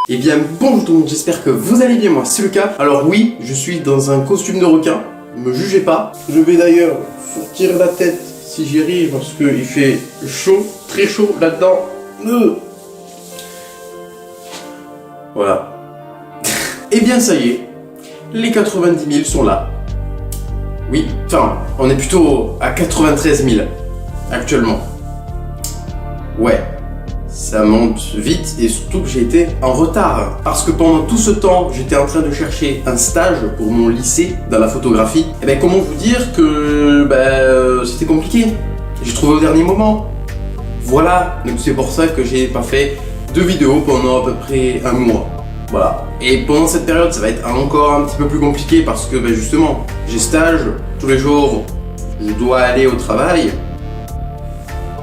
Eh bien bonjour tout le monde, j'espère que vous allez bien, moi c'est Lucas. Alors oui, je suis dans un costume de requin, me jugez pas. Je vais d'ailleurs sortir la tête si j'y arrive parce qu'il fait chaud, très chaud là-dedans. Voilà. Eh bien ça y est, les 90 000 sont là. Oui, enfin, on est plutôt à 93 000 actuellement. Ouais. Ça monte vite et surtout que j'ai été en retard parce que pendant tout ce temps j'étais en train de chercher un stage pour mon lycée dans la photographie. Et ben comment vous dire que c'était compliqué. J'ai trouvé au dernier moment. Voilà, donc c'est pour ça que j'ai pas fait de vidéos pendant à peu près un mois. Voilà. Et pendant cette période ça va être encore un petit peu plus compliqué parce que justement j'ai stage tous les jours, je dois aller au travail.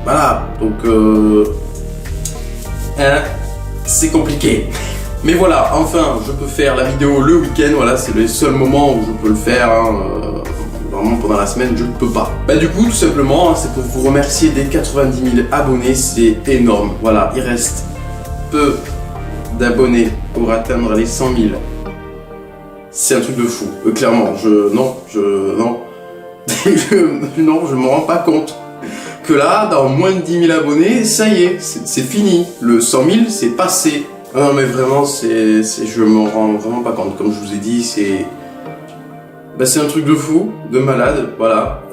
Voilà, donc c'est compliqué. Mais voilà, enfin, je peux faire la vidéo le week-end, voilà, c'est le seul moment où je peux le faire, vraiment pendant la semaine, je ne peux pas. Du coup, tout simplement, c'est pour vous remercier des 90 000 abonnés, c'est énorme. Voilà, il reste peu d'abonnés pour atteindre les 100 000. C'est un truc de fou, clairement, non, je me rends pas compte. Que là, dans moins de 10 000 abonnés, ça y est, c'est fini. Le 100 000, c'est passé. Non mais vraiment, je me rends vraiment pas compte. Comme je vous ai dit, c'est un truc de fou, de malade, voilà.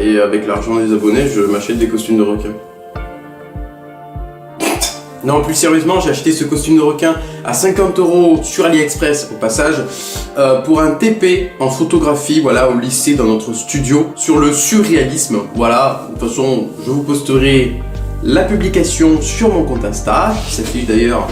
Et avec l'argent des abonnés, je m'achète des costumes de requin. Non, plus sérieusement, j'ai acheté ce costume de requin à 50 € sur AliExpress, au passage, pour un TP en photographie, voilà, au lycée, dans notre studio, sur le surréalisme. Voilà, de toute façon, je vous posterai la publication sur mon compte Insta, qui s'affiche d'ailleurs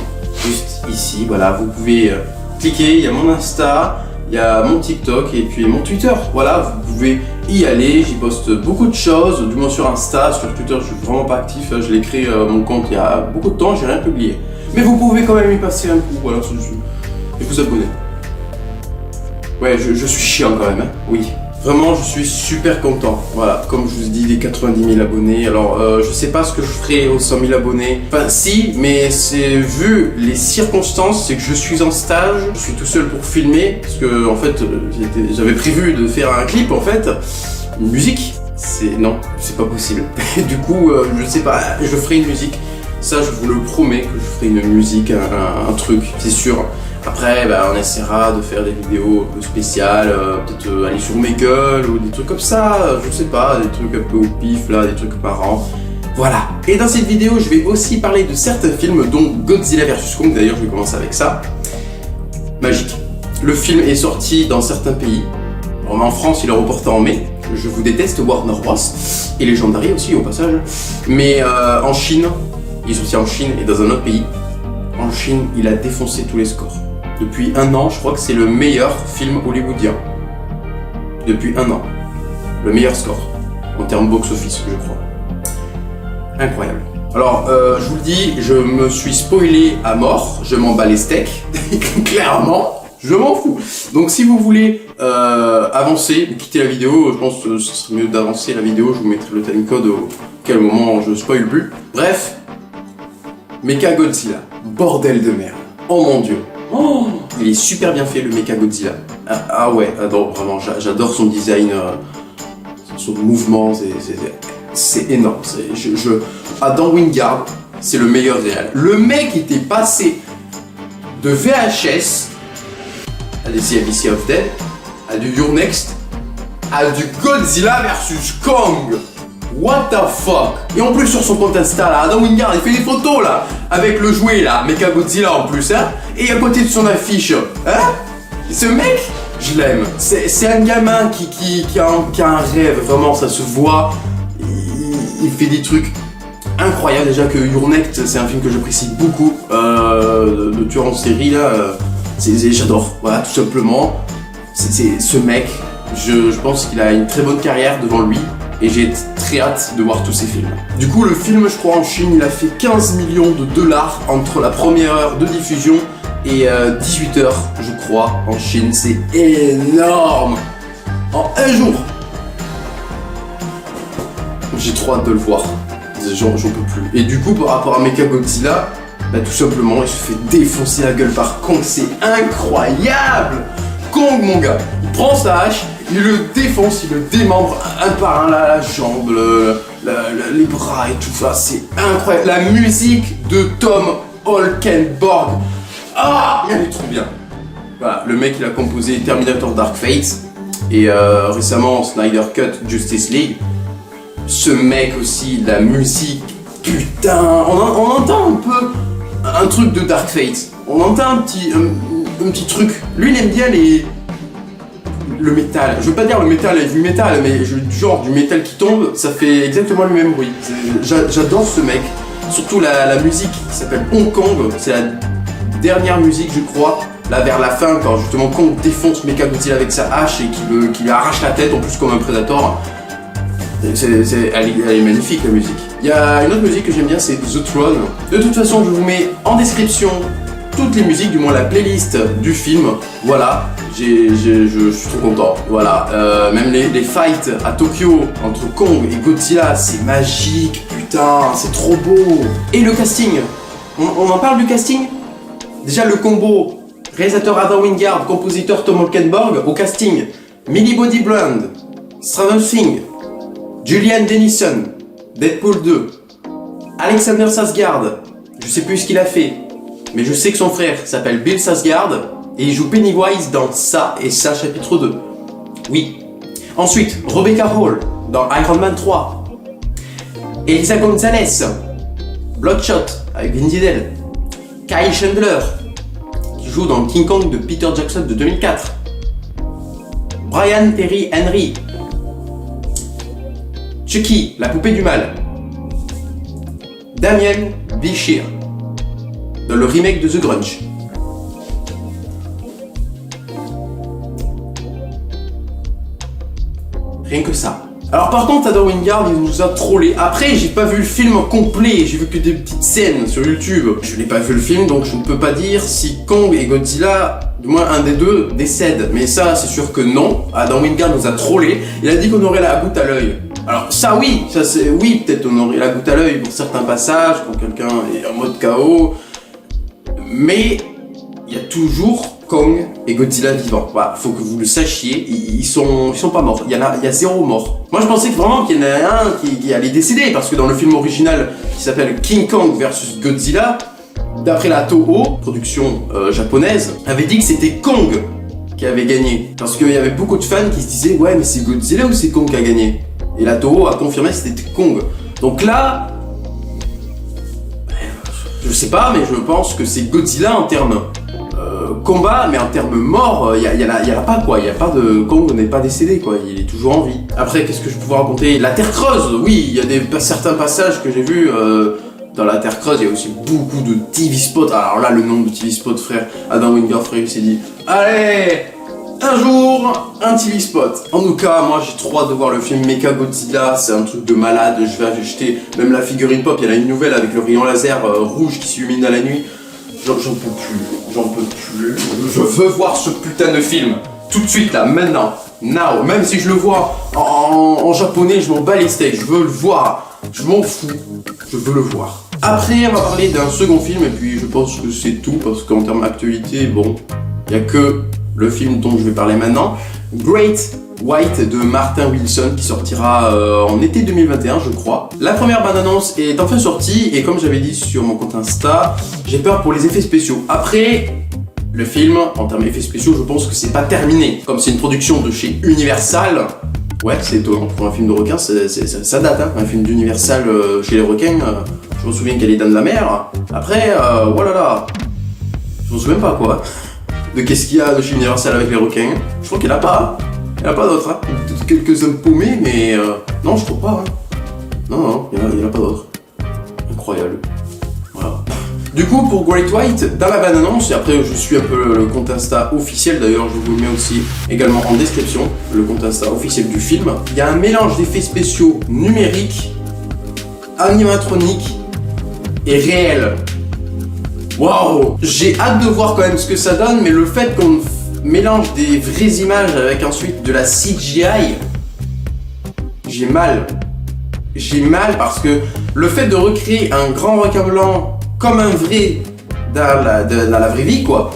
juste ici. Voilà, vous pouvez cliquer, il y a mon Insta, il y a mon TikTok et puis mon Twitter. Voilà, vous pouvez y aller, j'y poste beaucoup de choses, du moins sur Insta, sur Twitter je suis vraiment pas actif, je l'ai créé mon compte il y a beaucoup de temps, j'ai rien publié. Mais vous pouvez quand même y passer un coup, voilà, et vous abonner. Ouais, je suis chiant quand même, hein. Oui. Vraiment, je suis super content. Voilà, comme je vous ai dit, les 90 000 abonnés. Alors, je sais pas ce que je ferai aux 100 000 abonnés. Enfin, si, mais c'est vu les circonstances, c'est que je suis en stage, je suis tout seul pour filmer, parce que en fait, j'avais prévu de faire un clip, en fait, une musique. Non, c'est pas possible. Du coup, je sais pas, je ferai une musique. Ça, je vous le promets que je ferai une musique, un truc, c'est sûr. Après, on essaiera de faire des vidéos un peu spéciales, peut-être aller sur Omegle ou des trucs comme ça, je sais pas, des trucs un peu au pif là, des trucs marrants. Voilà. Et dans cette vidéo, je vais aussi parler de certains films, dont Godzilla vs Kong, d'ailleurs je vais commencer avec ça. Magique. Le film est sorti dans certains pays. En France, il est reporté en mai. Je vous déteste, Warner Bros. Et Legendary aussi, au passage. Mais en Chine, il est sorti en Chine et dans un autre pays. En Chine, il a défoncé tous les scores. Depuis un an, je crois que c'est le meilleur film hollywoodien. Depuis un an. Le meilleur score. En termes box-office, je crois. Incroyable. Alors, je vous le dis, je me suis spoilé à mort. Je m'en bats les steaks. Clairement, je m'en fous. Donc, si vous voulez avancer, quitter la vidéo, je pense que ce serait mieux d'avancer la vidéo. Je vous mettrai le timecode au quel moment je spoil plus. Bref. Mechagodzilla. Bordel de merde. Oh mon dieu. Oh, il est super bien fait le Mechagodzilla. Ah ouais, vraiment, j'adore son design, son mouvement, c'est énorme. Dans Wingard, c'est le meilleur réel. Le mec était passé de VHS à des CBC of Dead, à du Your Next, à du Godzilla vs Kong. What the fuck? Et en plus sur son compte Insta là, Adam Wingard, il fait des photos là, avec le jouet là, Mechagodzilla en plus, hein. Et à côté de son affiche, hein. Ce mec, je l'aime. C'est un gamin qui a un rêve, vraiment, ça se voit. Il fait des trucs incroyables. Déjà que Your Next, c'est un film que j'apprécie beaucoup, de tueur en série là. J'adore, voilà, tout simplement. Ce mec, je pense qu'il a une très bonne carrière devant lui. Et j'ai très hâte de voir tous ces films. Du coup, le film, je crois, en Chine, il a fait 15 millions de dollars entre la première heure de diffusion et 18 heures, je crois, en Chine. C'est énorme! En un jour! J'ai trop hâte de le voir. J'en peux plus. Et du coup, par rapport à Mechagodzilla, Bah tout simplement, il se fait défoncer la gueule par Kong, c'est incroyable. Kong, mon gars, il prend sa hache, il le défonce, il le démembre un par un, la jambe, les bras et tout ça, c'est incroyable. La musique de Tom Holkenborg, ah, elle est trop bien. Voilà, le mec il a composé Terminator Dark Fate et récemment Snyder Cut Justice League. Ce mec aussi, la musique, putain, on entend un peu un truc de Dark Fate. On entend un petit truc. Lui il aime bien le métal. Je veux pas dire le métal et du métal, mais genre du métal qui tombe, ça fait exactement le même bruit. J'adore ce mec. Surtout la musique qui s'appelle Hong Kong, c'est la dernière musique je crois. Là vers la fin, quand justement Kong défonce Mechagodzilla avec sa hache et qu'il lui arrache la tête en plus comme un Predator. Elle est magnifique la musique. Il y a une autre musique que j'aime bien, c'est The Throne. De toute façon, je vous mets en description toutes les musiques, du moins la playlist du film. Voilà, je suis trop content. Voilà, même les fights à Tokyo entre Kong et Godzilla, c'est magique, putain, c'est trop beau. Et le casting, on en parle du casting? Déjà le combo réalisateur Adam Wingard, compositeur Tom Holkenborg, au casting Millie Bobby Brown, Stranger Things, Julian Dennison, Deadpool 2, Alexander Skarsgård, je sais plus ce qu'il a fait, mais je sais que son frère s'appelle Bill Skarsgård et il joue Pennywise dans Ça et Ça chapitre 2. Oui. Ensuite, Rebecca Hall dans Iron Man 3, Elisa Gonzalez, Bloodshot avec Vin Diesel, Kyle Chandler qui joue dans King Kong de Peter Jackson de 2004, Brian Terry Henry, Chucky, la poupée du mal, Damien Bichir dans le remake de The Grudge. Rien que ça. Alors par contre, Adam Wingard, il nous a trollé. Après, j'ai pas vu le film complet, j'ai vu que des petites scènes sur YouTube. Je n'ai pas vu le film, donc je ne peux pas dire si Kong et Godzilla, du moins un des deux, décèdent. Mais ça, c'est sûr que non. Adam Wingard nous a trollé. Il a dit qu'on aurait la goutte à l'œil. Alors ça oui, oui, peut-être on aurait la goutte à l'œil pour certains passages, quand quelqu'un est en mode KO. Mais il y a toujours Kong et Godzilla vivants. Voilà, faut que vous le sachiez, ils sont pas morts. Il y a 0 mort. Moi je pensais vraiment qu'il y en avait un qui allait décéder, parce que dans le film original qui s'appelle King Kong vs Godzilla, d'après la Toho, production japonaise, avait dit que c'était Kong qui avait gagné. Parce qu'il y avait beaucoup de fans qui se disaient ouais mais c'est Godzilla ou c'est Kong qui a gagné. Et la Toho a confirmé que c'était Kong. Donc là, je sais pas, mais je pense que c'est Godzilla en termes combat, mais en termes mort, il y en a pas quoi. Il y a pas de Kong n'est pas décédé quoi. Il est toujours en vie. Après, qu'est-ce que je peux vous raconter? La Terre creuse, oui, il y a certains passages que j'ai vus. Dans la Terre creuse, il y a aussi beaucoup de TV spots. Alors là, le nombre de TV spots, frère, Adam Wingard, frère, il s'est dit allez, un jour, un TV spot. En tout cas, moi j'ai trop hâte de voir le film Mechagodzilla, c'est un truc de malade. Je vais acheter même la figurine pop. Il y en a une nouvelle avec le rayon laser rouge qui s'illumine à la nuit. J'en peux plus. Je veux voir ce putain de film tout de suite là, maintenant, now. Même si je le vois en japonais, je m'en bats les steaks. Je veux le voir. Je m'en fous. Je veux le voir. Après, on va parler d'un second film et puis je pense que c'est tout parce qu'en termes d'actualité, bon, il n'y a que le film dont je vais parler maintenant, Great White de Martin Wilson qui sortira en été 2021 je crois. La première bande-annonce est enfin sortie et comme j'avais dit sur mon compte Insta, j'ai peur pour les effets spéciaux. Après, le film, en termes d'effets spéciaux, je pense que c'est pas terminé. Comme c'est une production de chez Universal, ouais c'est étonnant, pour un film de requin ça date, hein. Un film d'Universal chez les requins, je me souviens qu'elle est dans la mer. Après, voilà là, je me souviens pas quoi. De qu'est-ce qu'il y a de chez Universal avec les requins. Je crois qu'il n'y en a pas. Il n'y en a pas d'autres. Hein. Peut-être quelques-uns paumés, mais non, je trouve pas. Hein. Non, il n'y en a pas d'autres. Incroyable. Voilà. Du coup, pour Great White, dans la bande-annonce, et après je suis un peu le compte Insta officiel, d'ailleurs je vous le mets aussi également en description, le compte Insta officiel du film, il y a un mélange d'effets spéciaux numériques, animatroniques et réels. Waouh! J'ai hâte de voir quand même ce que ça donne, mais le fait qu'on mélange des vraies images avec ensuite de la CGI, j'ai mal. J'ai mal parce que le fait de recréer un grand requin blanc comme un vrai dans la vraie vie, quoi.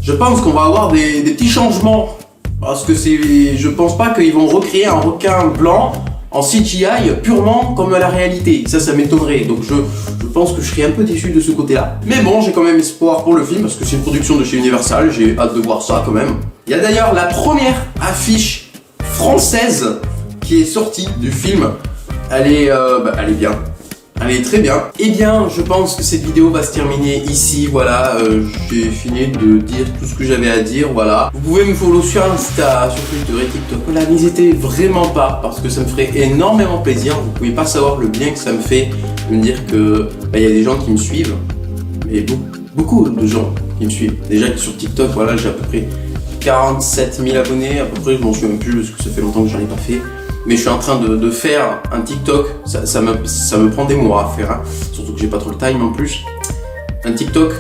Je pense qu'on va avoir des petits changements. Parce que je pense pas qu'ils vont recréer un requin blanc en CGI purement comme la réalité. Ça m'étonnerait. Donc je pense que je serais un peu déçu de ce côté-là. Mais bon, j'ai quand même espoir pour le film parce que c'est une production de chez Universal. J'ai hâte de voir ça quand même. Il y a d'ailleurs la première affiche française qui est sortie du film. Elle est bien. Elle est très bien. Eh bien, je pense que cette vidéo va se terminer ici. Voilà, j'ai fini de dire tout ce que j'avais à dire. Voilà. Vous pouvez me follow sur Insta, sur Twitter et TikTok. Voilà, n'hésitez vraiment pas parce que ça me ferait énormément plaisir. Vous pouvez pas savoir le bien que ça me fait de me dire que y a des gens qui me suivent. Et beaucoup de gens qui me suivent. Déjà sur TikTok, voilà, j'ai à peu près 47 000 abonnés. À peu près, je m'en souviens plus parce que ça fait longtemps que j'en ai pas fait. Mais je suis en train de faire un TikTok, ça me prend des mois à faire, hein. Surtout que j'ai pas trop le time en plus. Un TikTok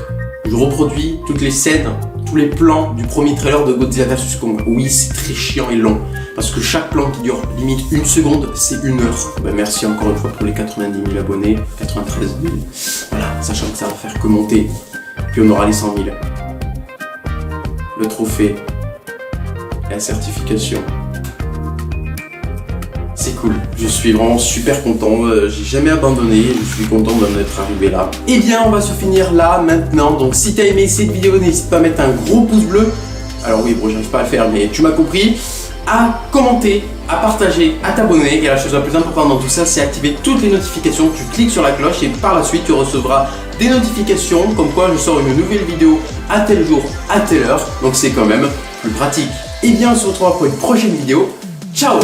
où je reproduis toutes les scènes, tous les plans du premier trailer de Godzilla vs Kong. Oui, c'est très chiant et long, parce que chaque plan qui dure limite 1 seconde, c'est 1 heure. Ben, merci encore une fois pour les 90 000 abonnés, 93 000. Voilà, sachant que ça va faire que monter, puis on aura les 100 000. Le trophée, la certification. C'est cool, je suis vraiment super content, j'ai jamais abandonné, je suis content d'en être arrivé là. Eh bien, on va se finir là maintenant, donc si t'as aimé cette vidéo, n'hésite pas à mettre un gros pouce bleu. Alors oui, bon, j'arrive pas à le faire, mais tu m'as compris. À commenter, à partager, à t'abonner, et la chose la plus importante dans tout ça, c'est activer toutes les notifications. Tu cliques sur la cloche et par la suite, tu recevras des notifications comme quoi je sors une nouvelle vidéo à tel jour, à telle heure, donc c'est quand même plus pratique. Eh bien, on se retrouvera pour une prochaine vidéo. Ciao!